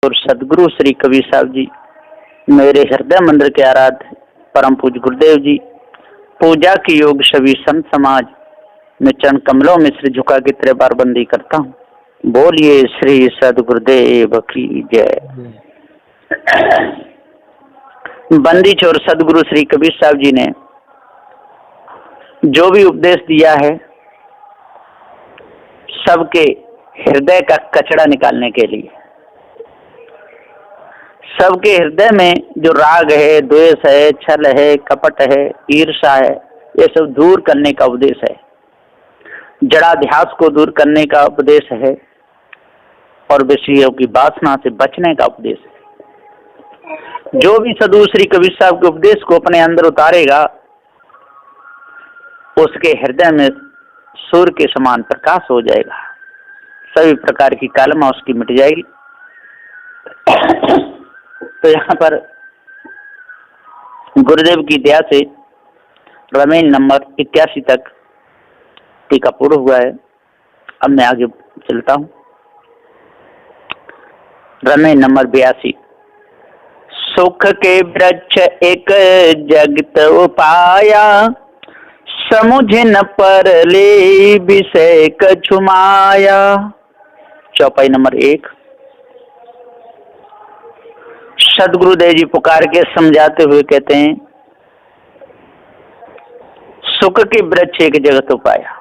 और सदगुरु श्री कबीर साहब जी, मेरे हृदय मंदिर के आराध्य परम पूज्य गुरुदेव जी, पूजा की योग सभी संत समाज में चरण कमलों में सिर झुका के तेरे बार बंदी करता हूँ। बोलिए श्री सदगुरुदेव की जय। बंदी छोर सदगुरु श्री कबीर साहब जी ने जो भी उपदेश दिया है, सबके हृदय का कचरा निकालने के लिए, सबके हृदय में जो राग है, द्वेष है, छल है, कपट है, ईर्ष्या है, ये सब दूर करने का उपदेश है। जड़ाध्यास को दूर करने का उपदेश है और विषयों की वासना से बचने का उपदेश है। जो भी सदगुरु श्री कबीर साहब के उपदेश को अपने अंदर उतारेगा, उसके हृदय में सूर्य के समान प्रकाश हो जाएगा, सभी प्रकार की कालमा उसकी मिट जाएगी। तो यहाँ पर गुरुदेव की दया से रामायण नंबर 81 तक टीका पूर्ण हुआ है। अब मैं आगे चलता हूँ। रामायण नंबर 82। सुख के वृक्ष एक जगत उपाया, समुझ न परले विषय कछु माया। चौपाई नंबर 1। सदगुरुदेव जी पुकार के समझाते हुए कहते हैं, सुख के वृक्ष एक जगत उपाया।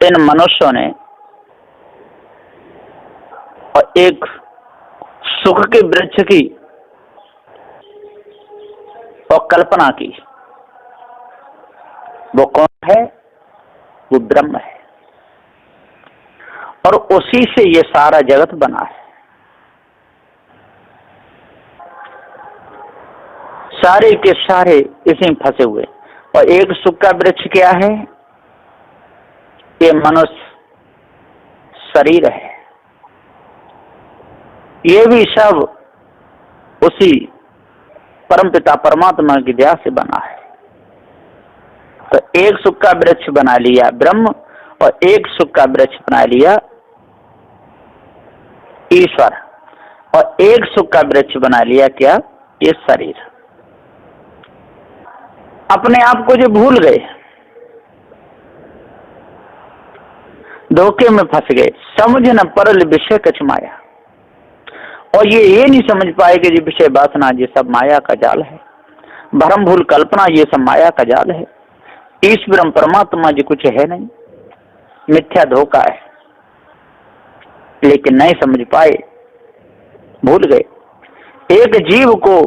इन मनुष्यों ने और एक सुख के वृक्ष की और कल्पना की। वो कौन है? वो ब्रह्म है और उसी से ये सारा जगत बना है। सारे के सारे इसी में फंसे हुए। और एक सुख का वृक्ष क्या है? ये मनुष्य शरीर है। ये भी सब उसी परमपिता परमात्मा की दया से बना है। तो एक सुख का वृक्ष बना लिया ब्रह्म और एक सुख का वृक्ष बना लिया ईश्वर, और एक सुख का वृक्ष बना लिया क्या? ये शरीर। अपने आप को जो भूल गए, धोखे में फंस गए, समझ न परल विषय कछ माया। और ये नहीं समझ पाए कि ये विषय वासना ये सब माया का जाल है, भ्रम भूल कल्पना ये सब माया का जाल है। ईश्वर परमात्मा जी कुछ है नहीं, मिथ्या धोखा है। लेकिन नहीं समझ पाए, भूल गए। एक जीव को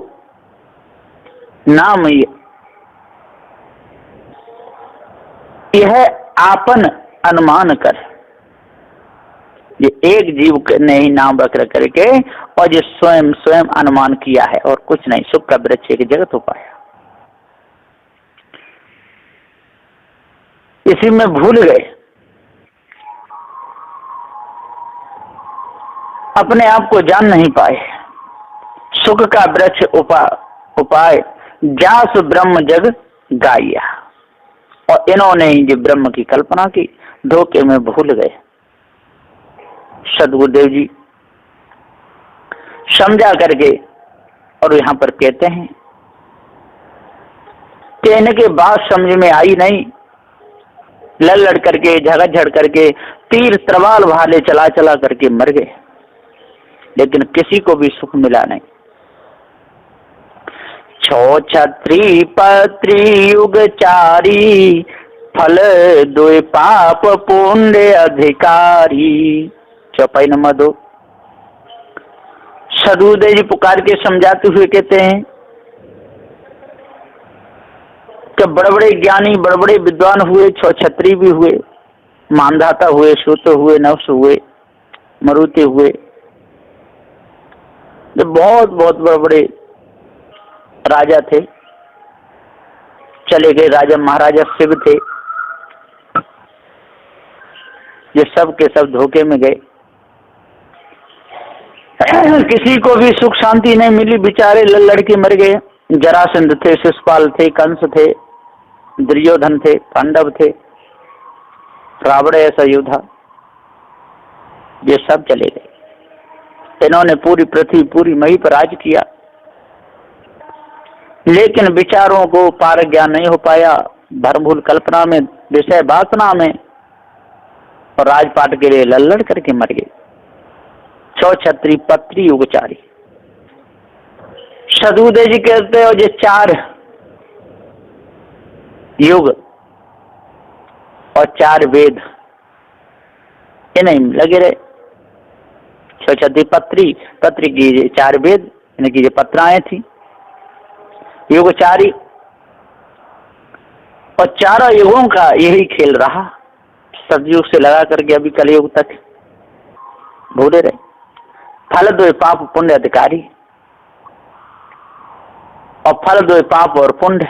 नाम यह आपन अनुमान कर, ये एक जीव ने ही नाम रख करके और ये स्वयं स्वयं अनुमान किया है और कुछ नहीं। सुख का वृक्ष एक जगत उपाया, इसी में भूल गए। अपने आप को जान नहीं पाए। सुख का वृक्ष उपाय जास ब्रह्म जग गाया। और इन्होंने ही जो ब्रह्म की कल्पना की, धोखे में भूल गए। सदगुरुदेव जी समझा करके और यहाँ पर कहते हैं, कहने के बाद समझ में आई नहीं, लड़ करके झगड़ करके तीर तलवार भाले चला चला करके मर गए, लेकिन किसी को भी सुख मिला नहीं। छो छत्री पत्री युग चारी, फल दुई पाप पुण्य अधिकारी। चौपाई नंबर 2। सदगुरुदेव जी पुकार के समझाते हुए कहते हैं कि बड़े बड़े ज्ञानी, बड़े बड़े विद्वान हुए, छो छत्री भी हुए, मानधाता हुए, सूत हुए, नवस हुए, मरुति हुए, जो बहुत बहुत बड़े बड़े राजा थे, चले गए। राजा महाराजा शिव थे, ये सब के सब धोखे में गए। किसी को भी सुख शांति नहीं मिली, बेचारे लड़ के मर गए। जरासंध थे, शिशुपाल थे, कंस थे, दुर्योधन थे, पांडव थे, रावण ऐसा योद्धा, ये सब चले गए। इन्होंने पूरी पृथ्वी पूरी मई पर राज किया, लेकिन विचारों को पार ज्ञान नहीं हो पाया, भरभूल कल्पना में, विषय वासना में, और राजपाट के लिए लल्लड़ करके मर गए। छत्री पत्री युगचारी। सदुदेव जी कहते हो जो 4 युग और 4 वेद इन्हें लगे रहे। छत्री पत्री की 4 वेद, इनकी जो पत्राएं थी, युगचारी, और 4 युगों का यही खेल रहा, सतयुग से लगा करके अभी कलयुग तक भूले रहे। फल दो पाप पुण्य अधिकारी, और फल दो पाप और पुण्य।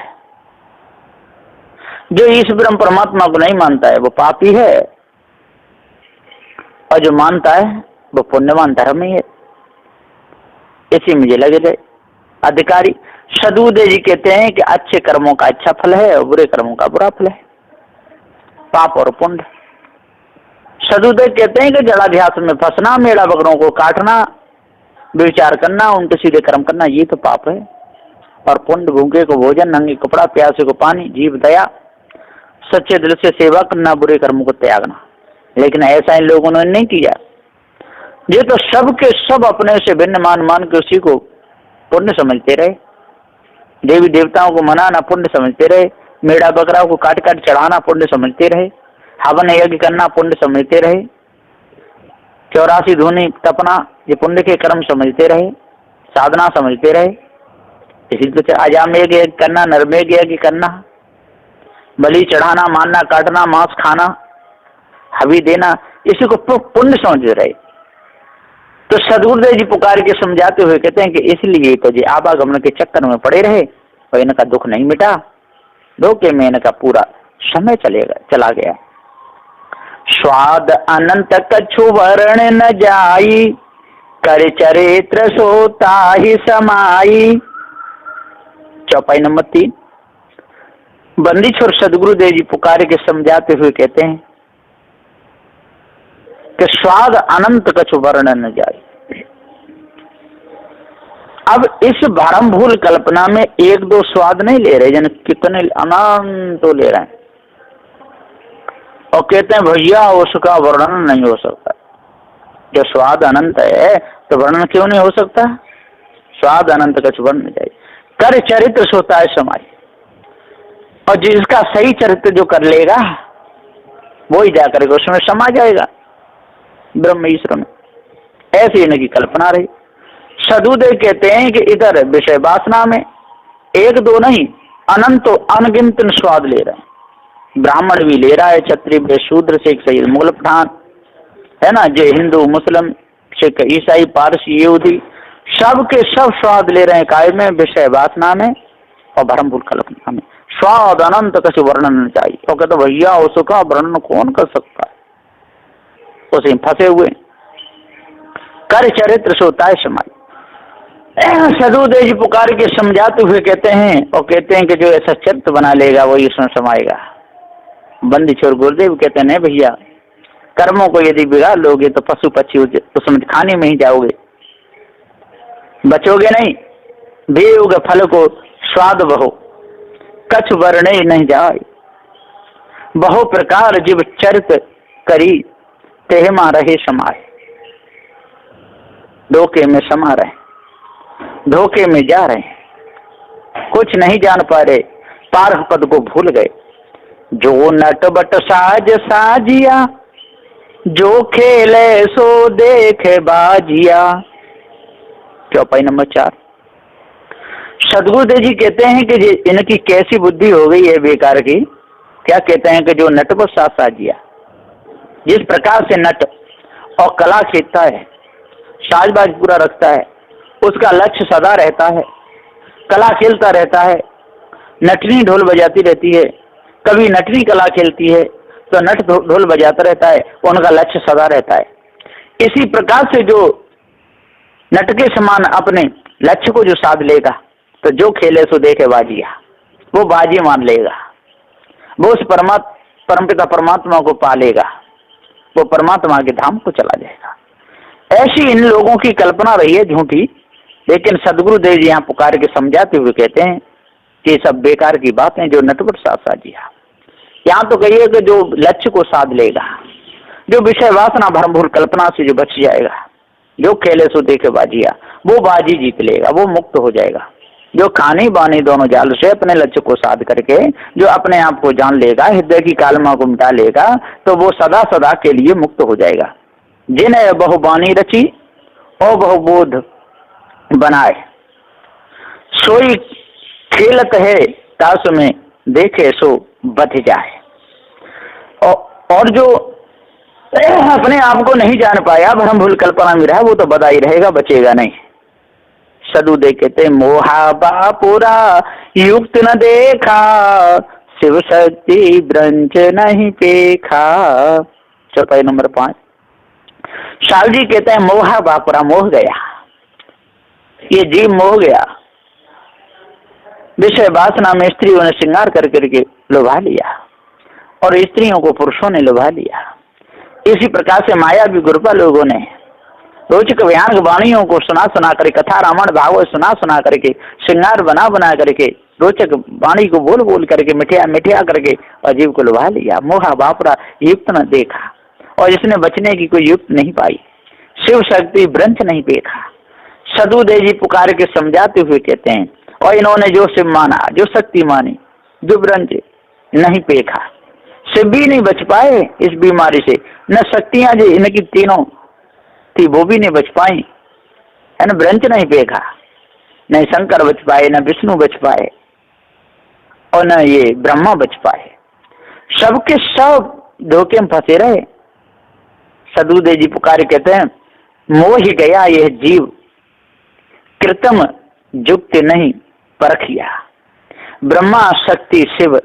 जो इस ब्रह्म परमात्मा को नहीं मानता है वो पापी है, और जो मानता है वो पुण्यवान धर्मी है। इसी में लगे रहे अधिकारी। सदुदेव जी कहते हैं कि अच्छे कर्मों का अच्छा फल है और बुरे कर्मों का बुरा फल है, पाप और पुण्य। सदुदेव कहते हैं कि जड़ाध्यास में फंसना, मेढ़ा बकरों को काटना, विचार करना, उनके सीधे कर्म करना, ये तो पाप है। और पुण्य भूखे को भोजन, नंगे कपड़ा, प्यासे को पानी, जीव दया, सच्चे दिल से सेवा करना, बुरे कर्मों को त्यागना। लेकिन ऐसा इन लोगों ने नहीं किया। ये तो सब के सब अपने से भिन्न मान के उसी को पुण्य समझते रहे। देवी देवताओं को मनाना पुण्य समझते रहे, मेढ़ा बकरा को काट काट चढ़ाना पुण्य समझते रहे, हवन यज्ञ करना पुण्य समझते रहे, 84 धूनी तपना ये पुण्य के कर्म समझते रहे, साधना समझते रहे। इसी तो अजामेघ यज्ञ करना, नरमेघ यज्ञ करना, बलि चढ़ाना, मारना, काटना, मांस खाना, हवि देना, इसी को पुण्य समझ रहे। तो सदगुरुदेव जी पुकार के समझाते हुए कहते हैं कि इसलिए तो जी आवागमन के चक्कर में पड़े रहे और इनका दुख नहीं मिटा, धोखे में इनका पूरा समय चला गया। स्वाद अनंत कछु वर्ण न जाई, कर चरित्र सोता ही समाई। चौपाई नंबर 3। बंदी छोर सदगुरुदेव जी पुकार के समझाते हुए कहते हैं कि स्वाद अनंत कछु वर्ण न जाए। अब इस भरमभूल कल्पना में 1-2 स्वाद नहीं ले रहे, जन कितने अनंत तो ले रहे हैं, और कहते हैं भैया उसका वर्णन नहीं हो सकता। जो स्वाद अनंत है तो वर्णन क्यों नहीं हो सकता? स्वाद अनंत कछु वर्ण न जाए, कर चरित्र सोता है समाई। और जिसका सही चरित्र जो कर लेगा वो ही जाकर के उसमें समा जाएगा, ब्रह्म ईश्वर में। ऐसी इनकी कल्पना रही। सदुदेव कहते हैं कि इधर विषय वासना में 1-2 नहीं, अनंत अनगिनत स्वाद ले रहे हैं। ब्राह्मण भी ले रहा है, क्षत्रिय, शूद्र, सिख, सैयद, मुगल, पठान, है ना, जो हिंदू, मुस्लिम, सिख, ईसाई, पारसी, यहूदी, सब के सब स्वाद ले रहे हैं काय में, विषय वासना में और भरमभूल कल्पना में। स्वाद अनंत कछु वर्णन न चाहिए। और कहते भैया उसका वर्णन कौन कर सकता है, उसे फंसे हुए। कर चरित्र सोता है समाई। सदुदेव जी पुकार के समझाते हुए कहते हैं, और कहते हैं कि जो ऐसा चरित्र बना लेगा वही उसमें समाएगा। बंदी छोर गुरुदेव कहते हैं नहीं भैया, कर्मों को यदि बिगाड़ लोगे तो पशु पक्षी उसमें खाने में ही जाओगे, बचोगे नहीं। बेयोग फल को स्वाद बहो, कछ वर्ण नहीं जाए। बहु प्रकार जीव चरित करी, तेहमा रहे समाए। धोखे में समा रहे, धोखे में जा रहे, कुछ नहीं जान पा रहे, पार पद को भूल गए। जो नट बट साज साजिया, जो खेले सो देखे बाजिया। चौपाई नंबर 4। सदगुरुदेव जी कहते हैं कि इनकी कैसी बुद्धि हो गई है बेकार की। क्या कहते हैं कि जो नट बट साज साजिया, जिस प्रकार से नट और कला खेलता है, साजबाज पूरा रखता है, उसका लक्ष्य सदा रहता है, कला खेलता रहता है, नटनी ढोल बजाती रहती है, कभी नटनी कला खेलती है तो नट ढोल बजाता रहता है, उनका लक्ष्य सदा रहता है। इसी प्रकार से जो नट के समान अपने लक्ष्य को जो साध लेगा तो जो खेले सो देखे बाजिया, वो बाजी मान लेगा, वो उस परमपिता परमात्मा को पा लेगा, वो परमात्मा के धाम को चला जाएगा। ऐसी इन लोगों की कल्पना रही है झूठी, लेकिन सदगुरुदेव जी यहाँ पुकार के समझाते हुए कहते हैं कि ये सब बेकार की बातें जो नटवट साजिया। यहाँ तो कहिए कि जो लक्ष्य को साध लेगा, जो विषय वासना भरम भूल कल्पना से जो बच जाएगा, जो खेले सो देखे बाजिया, वो बाजी जीत लेगा, वो मुक्त हो जाएगा। जो खानी बानी दोनों जाल से अपने लक्ष्य को साध करके जो अपने आप को जान लेगा, हृदय की कालमा को मिटा लेगा, तो वो सदा सदा के लिए मुक्त हो जाएगा। जिन्हें बहुबानी रची और बहुबोध बनाए, सोई खेलत है तास में देखे सो बच जाए। और जो अपने आप को नहीं जान पाया, भ्रम भूल कल्पना में रहा, वो तो बदा ही रहेगा, बचेगा नहीं। सदुदे कहते मोहा बापुरा युक्त न देखा, शिव शक्ति ब्रंच नहीं देखा। चौपाई नंबर 5। शाल जी कहते हैं मोहा बापुरा, मोह गया, ये जीव मोह गया, विषय वासना में स्त्रियों ने श्रृंगार कर करके लुभा लिया और स्त्रियों को पुरुषों ने लुभा लिया। इसी प्रकार से माया भी गुरुपा लोगों ने रोचक व्यांग वाणियों को सुना सुना करके, कथा रामायण भागवत सुना सुना करके, श्रृंगार बना बना करके, रोचक वाणी को बोल बोल करके, मिठिया मिठिया करके और जीव को लुभा लिया। मोहा बापरा युक्त न देखा, और इसने बचने की कोई युक्त नहीं पाई, शिव शक्ति ब्रंच नहीं देखा। सदुदेव जी पुकार के समझाते हुए कहते हैं, और इन्होंने जो शिव माना, जो शक्ति मानी, जो ब्रंच नहीं देखा, शिव भी नहीं बच पाए इस बीमारी से, न शक्तियां जी इनकी तीनों थी वो भी नहीं बच पाई, है ना, ब्रंच नहीं देखा, न शंकर बच पाए, न विष्णु बच पाए, और न ये ब्रह्मा बच पाए, सबके सब धोखे में फंसे रहे। सदुदेव जी पुकार कहते हैं मोह ही गया यह जीव, कृतम जुक्त नहीं परखिया, ब्रह्मा शक्ति शिव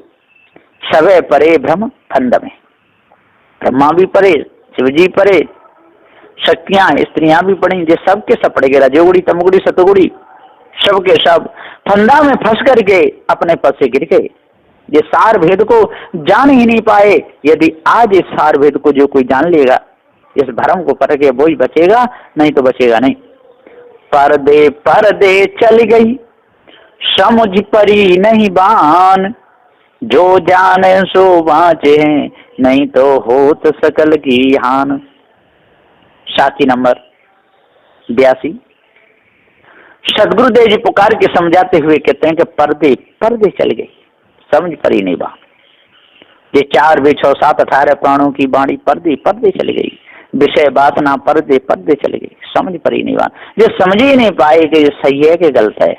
सवे परे भ्रम फंद में। ब्रह्मा भी परे, शिव जी परे, शक्तियां स्त्रियां भी पड़ी, जो सबके सब पड़ गए, रजोगुड़ी तमगुड़ी सतगुड़ी सबके सब फंदा में फंस करके अपने पद से गिर गए। ये सार भेद को जान ही नहीं पाए। यदि आज इस सार भेद को जो कोई जान लेगा, इस भरम को परखे, वो ही बचेगा, नहीं तो बचेगा नहीं। पर्दे पर्दे चल गई समझ परी नहीं बान, जो जाने सो बाँचे नहीं तो होत सकल की हान। साथी नंबर 82। सदगुरुदेव जी पुकार के समझाते हुए कहते हैं कि पर्दे पर्दे चल गई, समझ परी नहीं बान। ये 4 भी 6 7 18 प्राणों की वाणी पर्दे पर्दे चल गई, विषय वासना पर्दे पर्दे चल गई, समझ परी नहीं बान। जो समझ ही नहीं पाए कि ये सही है कि गलत है,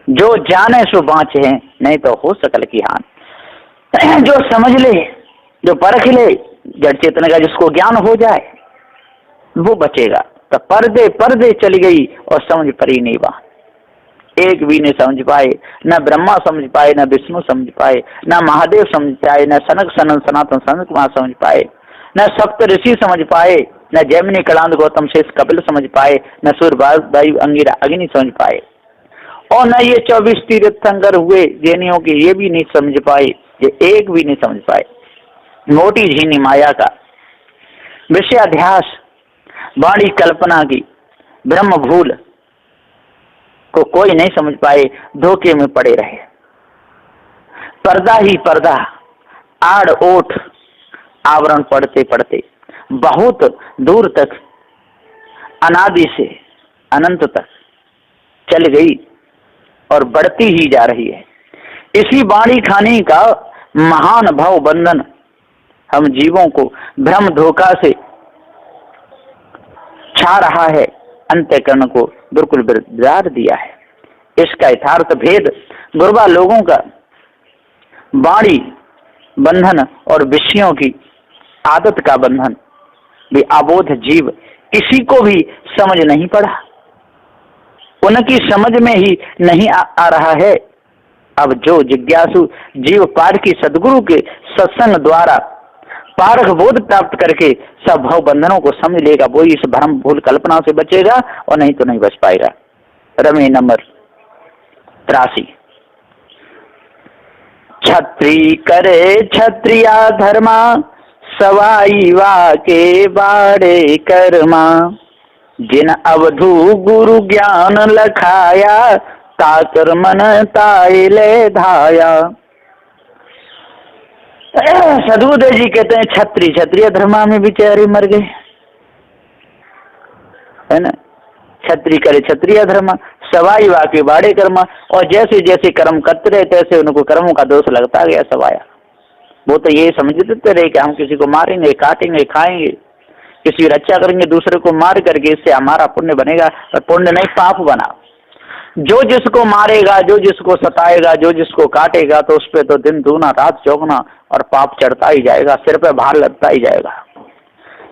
जो जाने सो बाँचे हैं नहीं तो हो सकल की हान। जो समझ ले, जो परख ले, जड़ चेतन का जिसको ज्ञान हो जाए वो बचेगा। तो पर्दे पर्दे चली गई और समझ परी नहीं बात, एक भी नहीं समझ पाए, न ब्रह्मा समझ पाए, न विष्णु समझ पाए, न महादेव समझ पाए, न सनक सनन सनातन सनत कुमार समझ पाए, न सप्त ऋषि समझ पाए, न जैमिनी कलांत गौतम शेष कपिल समझ पाए, न सूर्य वायु अंगिरा अग्नि समझ पाए, और न ये 24 तीर्थंकर हुए जैनियों के, ये भी नहीं समझ पाए, ये एक भी नहीं समझ पाए। मोटी झीनी माया का विषयाध्यास, वाणी कल्पना की ब्रह्म भूल को कोई नहीं समझ पाए, धोखे में पड़े रहे। पर्दा ही पर्दा, आड़ ओठ आवरण पड़ते पड़ते बहुत दूर तक, अनादि से अनंत तक चल गई और बढ़ती ही जा रही है। इसी वाणी खाने का महान भाव बंधन हम जीवों को भ्रम धोखा से छा रहा है, अंतःकरण को बिल्कुल बिगाड़ दिया है। इसका यथार्थ भेद गुरुबा लोगों का वाणी बंधन और विषयों की आदत का बंधन भी अबोध जीव किसी को भी समझ नहीं पड़ा, उनकी समझ में ही नहीं आ रहा है। अब जो जिज्ञासु जीव पार की सदगुरु के सत्संग द्वारा पारख बोध प्राप्त करके सब भाव बंधनों को समझ लेगा, वो इस भ्रम भूल कल्पना से बचेगा, और नहीं तो नहीं बच पाएगा। रमे नंबर 83। छत्री करे क्षत्रिया धर्मा, सवाई वा के बाड़े कर्मा, जिन अवधू गुरु ज्ञान लखाया, ताकर मन ताइले धाया। सदगुरुदेव जी कहते हैं क्षत्रिय धर्मा में बेचारे मर गए, है ना। क्षत्रिय करे क्षत्रिय धर्म, सवाई वा के बाड़े कर्म। और जैसे जैसे कर्म करते रहे तैसे उनको कर्मों का दोष लगता गया सवाया। वो तो ये समझते रहे कि हम किसी को मारेंगे, काटेंगे, खाएंगे, किसी की रक्षा करेंगे, दूसरे को मार करके इससे हमारा पुण्य बनेगा। और पुण्य नहीं, पाप बना। जो जिसको मारेगा, जो जिसको सताएगा, जो जिसको काटेगा, तो उस पर तो दिन दूना रात चौगना और पाप चढ़ता ही जाएगा, सिर पे भार लगता ही जाएगा।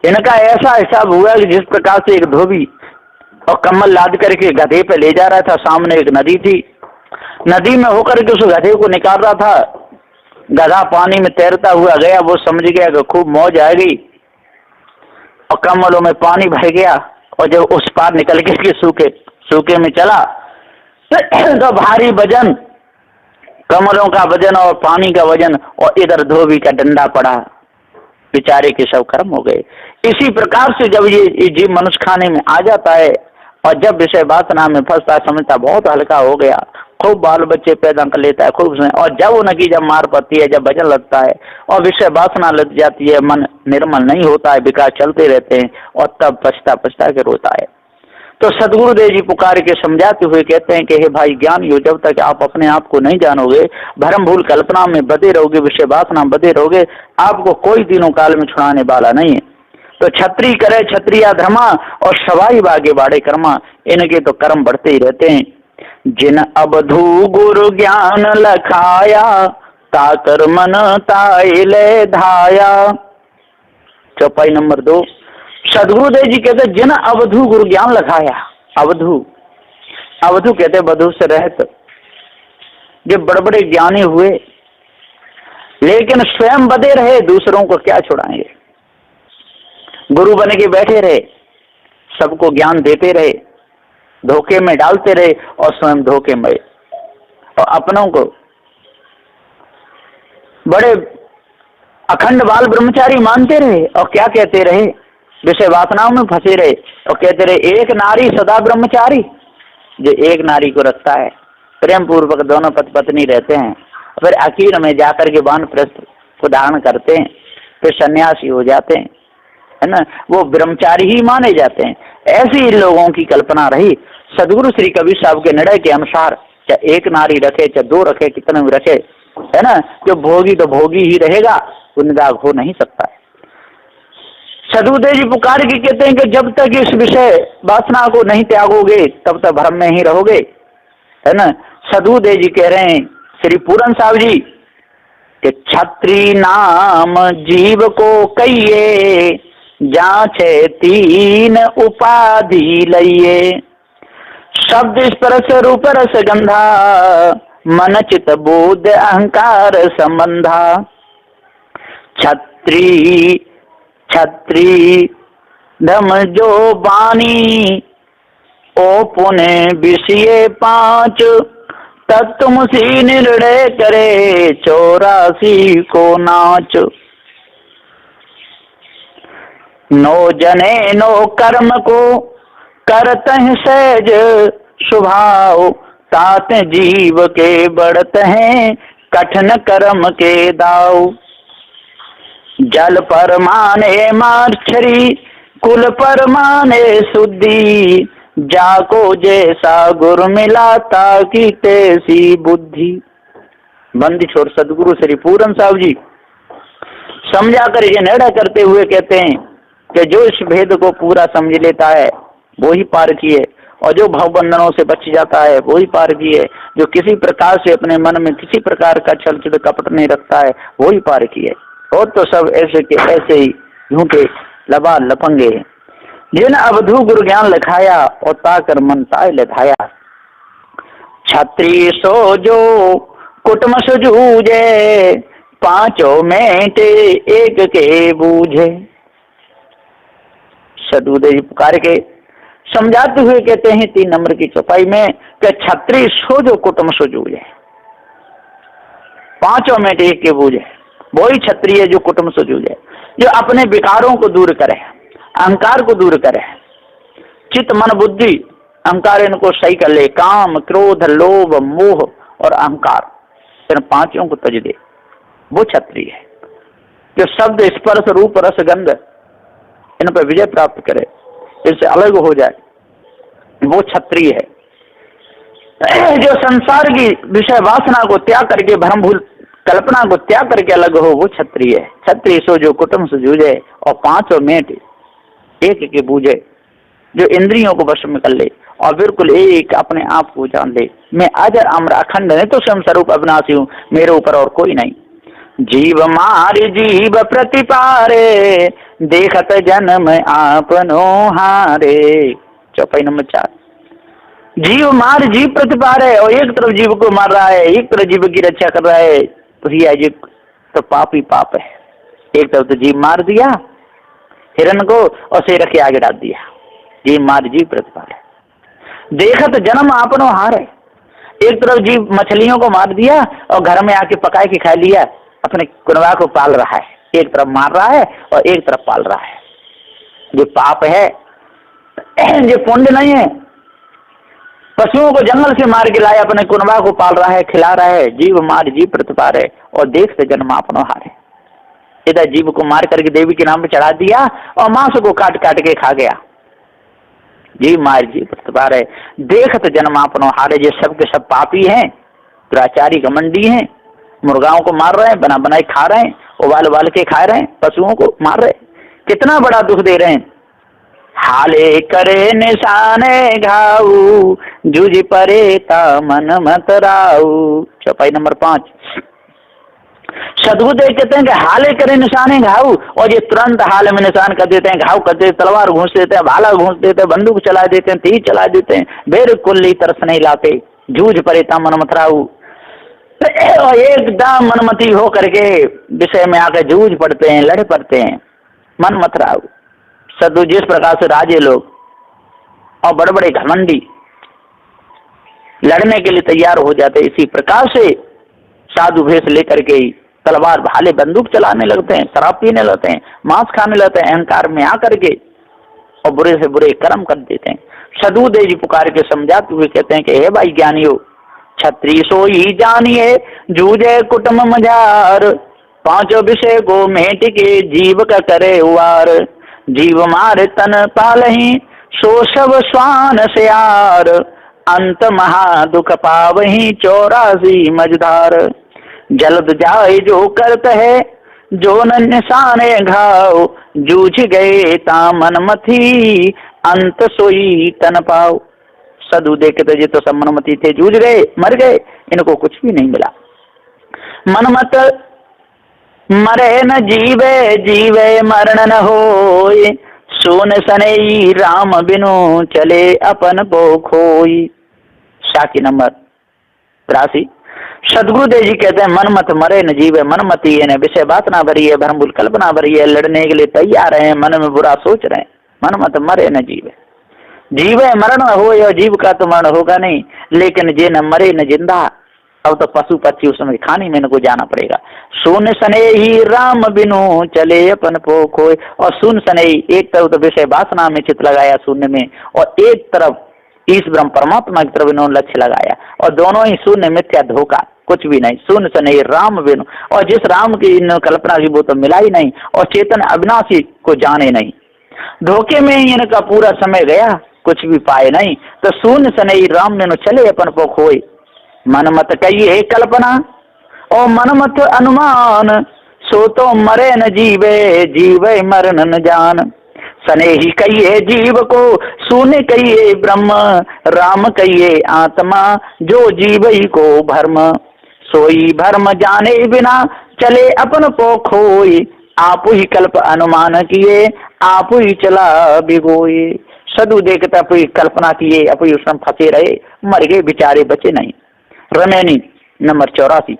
इनका ऐसा हिसाब हुआ कि जिस प्रकार से एक धोबी और कम्बल लाद करके गधे पे ले जा रहा था, सामने एक नदी थी, नदी में होकर के उस गधे को निकाल रहा था, गधा पानी में तैरता हुआ गया, वो समझ गया कि खूब मौज आ गई और कम्बलों में पानी भर गया। और जब उस पार निकल के सूखे में चला तो भारी वजन, कमलों का वजन और पानी का वजन, और इधर धोबी का डंडा पड़ा, बेचारे के सब कर्म हो गए। इसी प्रकार से जब ये जीव मनुष्य खाने में आ जाता है और जब विषय वासना में फंसता, समझता बहुत हल्का हो गया, खूब बाल बच्चे पैदा कर लेता है खूब, और जब उनकी जब मार पड़ती है, जब वजन लगता है और विषय वासना लग जाती है, मन निर्मल नहीं होता है, विकार चलते रहते हैं, और तब पछता के रोता है। तो सदगुरुदेव जी पुकार के समझाते हुए कहते हैं कि हे भाई ज्ञान यो, जब तक आप अपने आप को नहीं जानोगे, भ्रम भूल कल्पना में बदे रहोगे, विषय वासना में बदे रहोगे, आपको कोई दिनों काल में छुड़ाने वाला नहीं है। तो क्षत्रिय करे क्षत्रिय धर्मा और सवाई बागे बाड़े कर्मा, इनके तो कर्म बढ़ते ही रहते हैं। जिन अवधू गुरु ज्ञान लखाया, ताकर मन ताइले धाया। चौपाई नंबर 2, सदगुरुदेव जी कहते जिन अवधू गुरु ज्ञान लखाया। अवधू कहते वधु से रहत, जो बड़े बड़े ज्ञानी हुए लेकिन स्वयं बदे रहे, दूसरों को क्या छुड़ाएंगे। गुरु बन के बैठे रहे, सबको ज्ञान देते रहे, धोखे में डालते रहे और स्वयं धोखे में, और अपनों को बड़े अखंड बाल ब्रह्मचारी मानते रहे। और क्या कहते रहे, विषय वासनाओं में फंसे रहे और कहते रहे एक नारी सदा ब्रह्मचारी। जो एक नारी को रखता है, प्रेम पूर्वक दोनों पति पत्नी रहते हैं, फिर आखिर में जाकर के वानप्रस्थ को धारण करते हैं, फिर सन्यासी हो जाते हैं, है ना, वो ब्रह्मचारी ही माने जाते हैं। ऐसी लोगों की कल्पना रही। सदगुरु श्री कबीर साहब के निर्णय के अनुसार चाहे एक नारी रखे, चाहे 2 रखे, कितने भी रखे, है ना, जो भोगी तो भोगी ही रहेगा, पुण्यदाग हो नहीं सकता है। सदगुरुदेव जी पुकार के कहते हैं कि जब तक इस विषय वासना को नहीं त्यागोगे, तब तक भ्रम में ही रहोगे, है ना। सदगुरुदेव जी कह रहे हैं श्री पूरन साहब जी कि क्षत्रिय नाम जीव को कहिए, जांचे 3 उपाधि लइए, शब्द स्पर्श रूप रस गंधा, मन चित बोध अहंकार संबंधा। छत्री धम जो बानी, ओ पुने विषय 5, तत्तुमसी निर्णय करे, 84 को नाच। नो जने नो कर्म को करत हैं सहज स्वभाव, तात जीव के बढ़त हैं कठिन कर्म के दाव। जल पर माने माछरी, कुल पर माने शुद्धि, जाको जैसा गुरु मिला ताकि तैसी बुद्धि। बंदी छोड़ सदगुरु श्री पूरन साहब जी समझा कर ये निर्णय करते हुए कहते हैं कि जो इस भेद को पूरा समझ लेता है वो ही पार किए, और जो भाव बंधनों से बच जाता है वो ही पार किए, जो किसी प्रकार से अपने मन में किसी प्रकार का छल छुड़ कपट नहीं रखता है वो ही पार किए। और तो सब ऐसे के ऐसे ही यूं के लबा लपंगे, जिन अवधू गुरु ज्ञान लखाया, और ताकर मन ताय लधाया। छत्री सो जो कुटुम सुजूझे, 5 में एक के बूझे। सदगुरुदेव पुकार के समझाते हुए कहते हैं 3 नंबर की चौपाई में कि छत्री सो जो कुटुम सुजूझे, 5 में एक के बूझे, वही क्षत्रिय जो कुटुंब से जूझे। जो अपने विकारों को दूर करे, अहंकार को दूर करे, चित्त मन बुद्धि अहंकार इनको सही कर ले, काम क्रोध लोभ मोह और अहंकार इन पांचों को तज दे, वो क्षत्रिय है। जो शब्द स्पर्श रूप रस गंध इन पर विजय प्राप्त करे, इससे अलग हो जाए, वो क्षत्रिय है। जो संसार की विषय वासना को त्याग करके भ्रम भूल कल्पना को त्याग करके अलग हो, वो क्षत्रिय है। क्षत्रिय सो जो कुटुंब से जूझे और पांचों मेट एक के बूझे, जो इंद्रियों को वश में कर ले और बिल्कुल एक अपने आप को जान ले, मैं अजर अमर अखंड नहीं तो स्वयं स्वरूप अविनाशी हूँ, मेरे ऊपर और कोई नहीं। जीव मार जीव प्रतिपारे, देखत जन्म आपनो हारे। चौपाई नंबर 4। जीव मार जीव प्रतिपार है, और एक तरफ जीव को मार रहा है, एक तरफ जीव की रक्षा कर रहा है, तो ही है जीव तो पाप ही पाप है। एक तरफ तो जीव मार दिया हिरण को और शेर के आगे डाल दिया, जीव मार जीव प्रतिपार है। देखत जन्म आपनो हार है, एक तरफ जीव मछलियों को मार दिया और घर में आके पकाए के खा लिया, अपने कुनवा को पाल रहा है, एक तरफ मार रहा है और एक तरफ पाल रहा है। जो पाप है, जो पुण्य नहीं है। पशुओं को जंगल से मार के लाया, अपने कुनबा को पाल रहा है, खिला रहा है। जीव मार जीव प्रतिपार है, और देख से जन्म आपनो हार है। इधर जीव को मार करके देवी के नाम पे चढ़ा दिया और मांस को काट काट के खा गया। जीव मार जीव प्रतिपार है, देखत जन्म आपनो हार है। ये सब के सब पापी हैं, दुराचारी घमंडी हैं, मुर्गाओं को मार रहे हैं, बना बनाई खा रहे हैं, उबाल उबाल के खा रहे हैं, पशुओं को मार रहे, कितना बड़ा दुख दे रहे हैं। हाले करे निशाने घाऊ, जूझ परे ता मन मत राऊ। चौपाई नंबर 5। सदगुरुदेव कहते हैं कि हाले करे निशाने घाऊ, और ये तुरंत हाल में निशान कर देते हैं, घाव कर देते, तलवार घूंस देते हैं, भाला घूंस देते हैं, बंदूक चला देते हैं, तीर चला देते हैं, बिल्कुल तरस नहीं लाते। जूझ परे ता मन मत राऊ, और एकदम मनमती हो करके विषय में आकर जूझ पड़ते हैं, लड़ पड़ते हैं, मन मत राऊ। सदु जिस प्रकार से राजे लोग और बड़े बड़े घमंडी लड़ने के लिए तैयार हो जाते, इसी प्रकार से साधु भेष लेकर के तलवार भाले बंदूक चलाने लगते हैं, शराब पीने लगते हैं, मांस खाने लगते हैं, अहंकार में आकर के और बुरे से बुरे कर्म कर देते हैं। सदुदेव जी पुकार के समझाते हुए कहते हैं कि हे भाई ज्ञानियो, क्षत्रिय सो ही जानिए, जूझे कुटुंब मझार, पांचों विषय को मेट के जीव का करे वार। जीव मार तन पालही, सो सब स्वान से यार, अंत महा दुख पावही 84 मझधार। जल्द जाए जो करत है, जो न निशाने घाव, जूझ गए ता मन मथी, अंत सोई तन पाओ। सदु देखते जी तो सब मनमती थे, जूझ गए, मर गए, इनको कुछ भी नहीं मिला। मनमत मरे न जीवे, जीवे मरण न होय, सुन सनई राम बिनु चले अपन को खोई। शाकी नंबर 83। सदगुरुदेव जी कहते हैं मन मत मरे न जीवे, मन मती है, विषय वासना भरी है, भ्रमभूल कल्पना भरी है, लड़ने के लिए तैयार है, मन में बुरा सोच रहे हैं। मन मत मरे न जीवे, जीवे मरण हो, और जीव का तो मरण होगा नहीं, लेकिन जे न मरे न जिंदा, अब तो पशु पक्षी उस समय खाने में इनको जाना पड़ेगा। सुन सने ही राम बिनु चले अपन को खोए, और सुन सने एक तरफ तो विषय वासना में चित लगाया शून्य में, और एक तरफ ईश ब्रह्म परमात्मा की तरफ इन्होंने लक्ष्य लगाया, और दोनों ही शून्य मिथ्या धोखा, कुछ भी नहीं। सुन सने राम बिनु, और जिस राम की इन कल्पना की वो तो मिला ही नहीं, और चेतन अविनाशी को जाने नहीं, धोखे में ही इनका पूरा समय गया, कुछ भी पाए नहीं। तो शून्य सने राम बिनु चले अपन को खोए, मन मत कहिए कल्पना और मन मत अनुमान, सो तो मरे न जीवे, जीवे मरण न जान। सने ही कहिए जीव को, सुने कहिए ब्रह्म, राम कहिए आत्मा, जो जीव ही को भर्म, सोई भर्म जाने बिना, चले अपन को खोई, आप ही कल्प अनुमान किए, आप ही चला बिगोए। सदु देखता कोई कल्पना किए, आप ही उसमें फंसे रहे, मर गए बेचारे, बचे नहीं। रमेनी नंबर 84।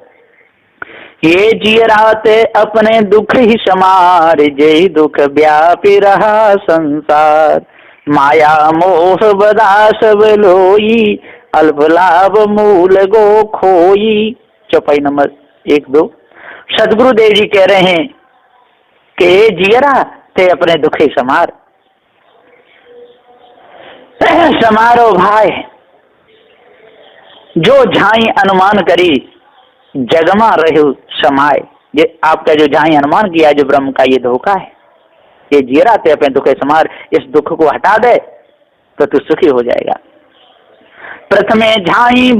ये जी रात अपने दुख ही समार, जय दुख व्यापी रहा संसार, माया मोह बदा सब लोई, अल्प लाभ मूल गो खोई। चौपाई नंबर 1-2। सदगुरुदेव जी कह रहे हैं के जियरा ते अपने दुखे समार। समारो भाई जो झाई अनुमान करी जगमा रहे समाए। ये आपका जो झाई अनुमान किया जो ब्रह्म का ये धोखा है, ये जियरा ते अपने दुखे समार, इस दुख को हटा दे तो तू सुखी हो जाएगा। प्रथमे झाई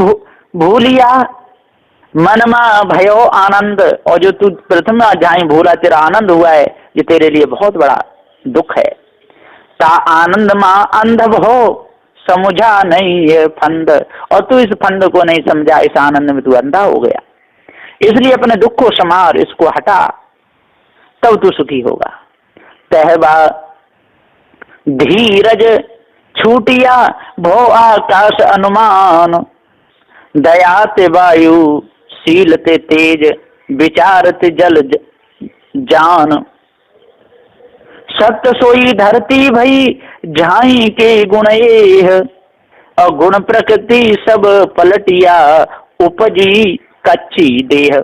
भूलिया मनमा भयो आनंद, और जो तू प्रथम झाई भूला तेरा आनंद हुआ है ये तेरे लिए बहुत बड़ा दुख है। ता आनंद मां अंध हो समझा नहीं ये फंद, और तू इस फंद को नहीं समझा, इस आनंद में तू अंधा हो गया। इसलिए अपने दुख को समार, इसको हटा, तब तू सुखी होगा। तहबा धीरज छूटिया भो आकाश अनुमान, दयाते वायु शीलते तेज विचारते जल जान। सत्य सोई धरती भई झाई के गुण ये, और गुण प्रकृति सब पलटिया उपजी कच्ची देह।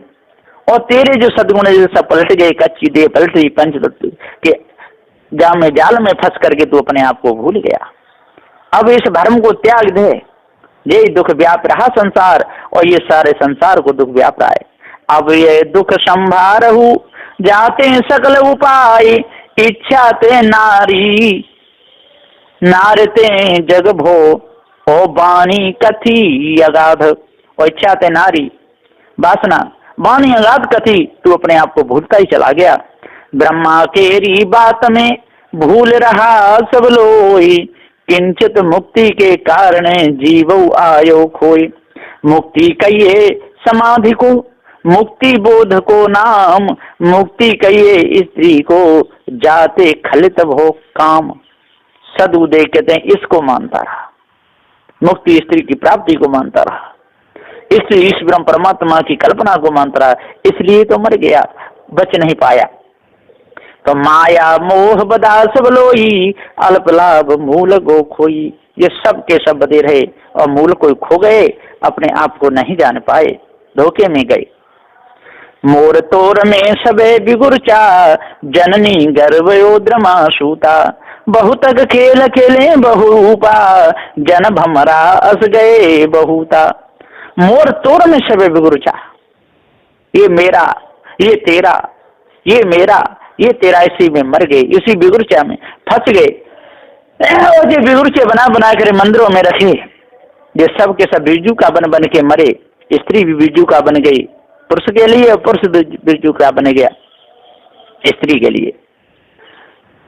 और तेरे जो सदगुण सब पलट गए, कच्ची देह पलट गई, पंच तत्व के जाल में फंस करके तू अपने आप को भूल गया। अब इस भ्रम को त्याग दे, ये दुख व्याप रहा संसार, और ये सारे संसार को दुख व्याप रहा है। अब ये दुख संभारहु जाते सकल उपाय, इच्छा ते नारी नारते जग भो, ओ बाणी कथी अगाध। और इच्छा ते नारी वासना बाणी अगाध कथी, तू अपने आप को भूलता ही चला गया। ब्रह्मा केरी बात में भूल रहा सब लोई, किंचित मुक्ति के कारण जीव आयो खोई। मुक्ति कहिए समाधि को, मुक्ति बोध को नाम, मुक्ति कहिए स्त्री को जाते खलित भो काम। सदुदय कहते हैं इसको मानता रहा, मुक्ति स्त्री की प्राप्ति को मानता रहा, इसलिए इस ब्रह्म परमात्मा की कल्पना को मानता रहा, इसलिए तो मर गया, बच नहीं पाया। तो माया मोह बदा सब लोई, अल्प लाभ मूल गो खोई। ये सब के सब बदे रहे और मूल को खो गए, अपने आप को नहीं जान पाए, धोखे में गए। मोर तोर में सबे बिगुरचा, जननी गर्भयोद्रमा सूता। बहुतक खेल खेले बहुपा, जन भमरा अस गए बहुता। मोर तोर में सबे बिगुरचा, ये मेरा, ये तेरा, ये मेरा, ये तेरा, इसी में मर गए, इसी बिगुरचा में फंस गए। और ये बिगुरचे बना बना कर मंदिरों में रखे, ये सब के सब बिरजू का बन बन के मरे। स्त्री भी बिरजू का बन गई पुरुष के लिए, और पुरुष बिरजू का बन गया स्त्री के लिए।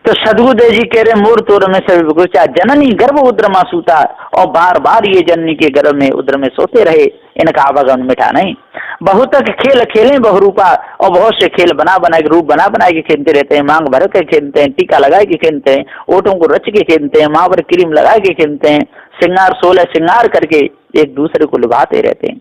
तो सदगुरुदेव जी कह रहे मोर तोर में सब बिगुरचा, जननी गर्भ उद्रमा सूता। और बार बार ये जननी के गर्भ में उद्र में सोते रहे, इनका आवागमन मिटा नहीं। बहुत खेल खेले बहुरूपा, और बहुत से खेल बना बना के, रूप बना बना के खेलते रहते हैं। मांग भर के खेलते हैं, टीका लगा के खेलते हैं, ओठों को रच के खेलते हैं, माँ पर क्रीम लगा के खेलते हैं, श्रृंगार 16 श्रृंगार करके एक दूसरे को लुभाते रहते हैं।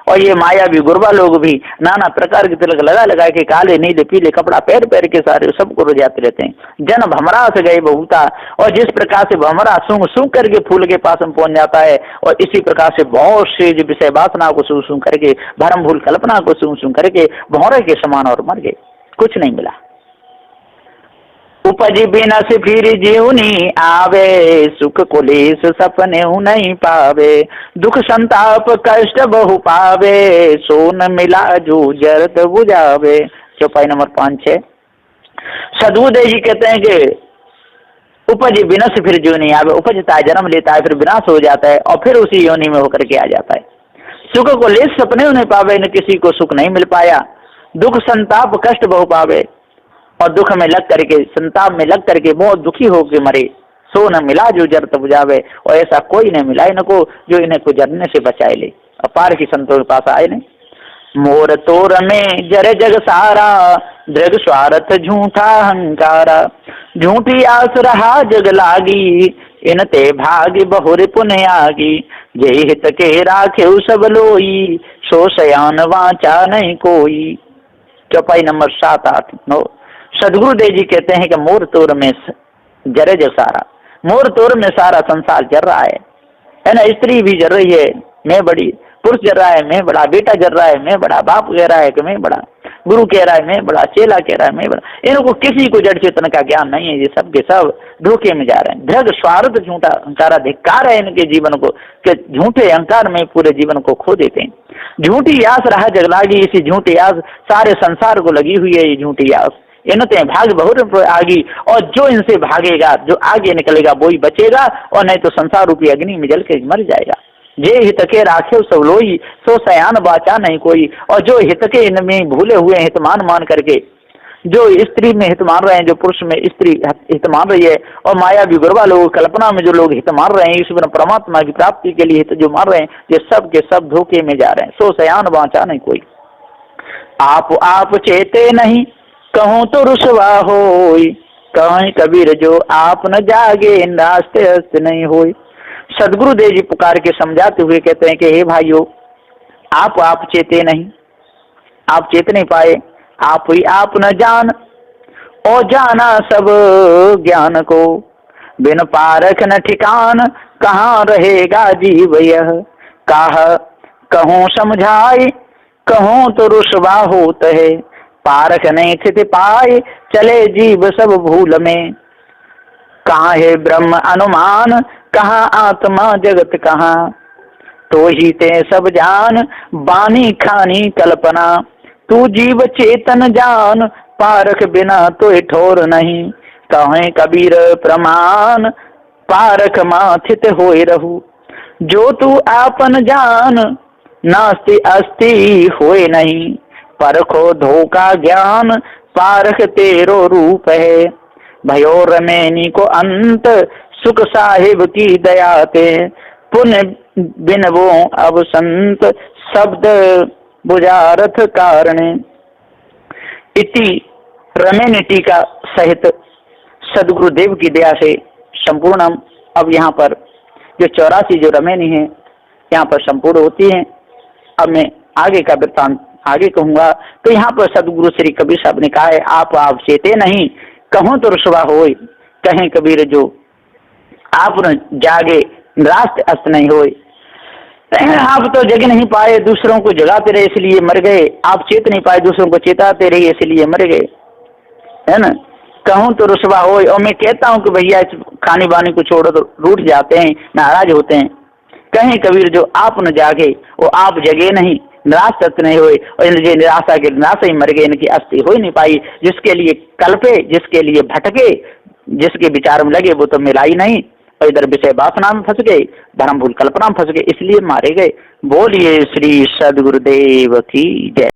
और ये माया भी गुरबा लोग भी नाना प्रकार के तिलक लगा लगा के, काले नीले पीले कपड़ा पहन पहन के सारे सबको रुझाते रहते हैं। जन भमरा से गए बहुता, और जिस प्रकार से भमरा सूंघ सूंघ करके फूल के पास में पहुंच जाता है, और इसी प्रकार से बहुत से जो विषय वासना को सूंघ सूंघ करके, भरम भूल कल्पना को सूंघ सूंघ करके भौरे के समान और मर गए, कुछ नहीं मिला। उपज बिना से फिर जीवनी आवे, सुख कुलेश सपने नहीं पावे। दुख संताप कष्ट बहु पावे, सोन मिला जो जरत बुझावे। चौपाई नंबर 5-6। सदगुरुदेव जी कहते हैं कि उपज बिना से फिर जीवनी आवे, उपजता है, जन्म लेता है, फिर विनाश हो जाता है, और फिर उसी योनि में होकर के आ जाता है। सुख को लेश सपने नहीं पावे, न किसी को सुख नहीं मिल पाया। दुख संताप कष्ट बहु पावे, और दुख में लग करके, संताप में लग करके बहुत दुखी होकर मरे। सो न मिला जो जरत बुझावे, और ऐसा कोई नहीं मिला इनको जो इन्हें को जरने से बचाए ले, अपार की संतों के पास आए नहीं। मोर तोर में जर जग सारा, दृग स्वार्थ झूठा अहंकारा। झूठी आस रहा जग लागी, इन ते भागी बहुर पुण्यागी। जे हित के राखे सब लोई, सो सयान वाचा नहीं कोई। चौपाई नंबर 7-8-9। सदगुरुदेव जी कहते हैं कि मोर तोर में जरे जो सारा, मोर तोर में सारा संसार जर रहा है ना। स्त्री भी जर रही है, मैं बड़ी, पुरुष जर रहा है मैं बड़ा, बेटा जर रहा है मैं बड़ा, बाप कह रहा है कि मैं बड़ा, गुरु कह रहा है मैं बड़ा, चेला कह रहा है मैं बड़ा, इनको किसी को जड़ चेतन का ज्ञान नहीं है। ये सब के सब धोखे में जा रहे हैं। दृढ़ स्वार्थ झूठा अहंकार अधिकार है इनके जीवन को, कि झूठे अहंकार में पूरे जीवन को खो देते हैं। झूठी आस रहा जगलागी, इसी झूठी आस सारे संसार को लगी हुई है। ये झूठी आस इनते भाग बहुत आगी, और जो इनसे भागेगा, जो आगे निकलेगा वही बचेगा, और नहीं तो संसार रूपी अग्नि में जल के मर जाएगा। जे हित के राखे सब लोई, सो सयान बाचा नहीं कोई। और जो हित के इनमें भूले हुए हितमान मान करके, जो स्त्री में हित मान रहे हैं, जो पुरुष में स्त्री हित मान रही है, और माया विगुरवा लोग कल्पना में जो लोग हित मान रहे हैं, ईश्वर परमात्मा की प्राप्ति के लिए हित जो मान रहे हैं, ये सब के सब धोखे में जा रहे हैं। सो सयान बाचा नहीं कोई। आप चेते नहीं, कहूँ तो रुसवा होई। कहीं कबीर जो आप न जागे, रास्ते हस्त नहीं होई। सदगुरु देव जी पुकार के समझाते हुए कहते हैं कि हे भाइयों, आप चेते नहीं, आप चेत नहीं पाए, आप ही आप न जान, और जाना सब ज्ञान को। बिन पारख न ठिकान, कहाँ रहेगा जीव यह। कहूँ समझाए, कहूँ तो रुसवा होत है। पारख नहीं स्थिति पाए, चले जीव सब भूल में। कहाँ है ब्रह्म अनुमान, कहाँ आत्मा जगत कहाँ। तो ही ते सब जान, बानी खानी कल्पना। तू जीव चेतन जान, पारख बिना तो ठोर नहीं। कहें कबीर प्रमाण, पारख माथित होए रहू। जो तू आपन जान, नास्ति अस्ति होए नहीं। परखो धोखा ज्ञान, पारख तेरो रूप है। भयो रमैनी को अंत, सुख साहिब की दया ते। पुण्य बिन वो अब संत, शब्द बुझारथ कारण। इति रमैनी टीका सहित सदगुरुदेव की दया से संपूर्ण अब यहाँ पर जो 84 जो रमैनी है यहाँ पर संपूर्ण होती है। अब मैं आगे का वृत्तांत आगे कहूंगा। तो यहाँ पर सदगुरु श्री कबीर साहब ने कहा है, आप चेते नहीं, कहूँ तो रुसवा होए। कहें कबीर जो आप न जागे, रास्ते अस्त नहीं होए। आप तो जग नहीं पाए, दूसरों को जगाते रहे इसलिए मर गए। आप चेत नहीं पाए, दूसरों को चेताते रहे इसलिए मर गए, है ना। कहूँ तो रुसवा होए, और मैं कहता हूँ कि भैया इस खानी बानी को छोड़ो तो रूठ जाते हैं, नाराज होते हैं। कहें कबीर जो आप न जागे, वो आप जगे नहीं, निराश तत्व नहीं हुए, और इनके निराशा के निराशा ही मर गए, इनकी अस्थि हो ही नहीं पाई। जिसके लिए कल्पे, जिसके लिए भटके, जिसके विचार में लगे वो तो मिला ही नहीं, और इधर विषय वासना में फंस गए, धर्म भूल कल्पना में फंस गए, इसलिए मारे गए। बोलिए श्री सदगुरुदेव की जय।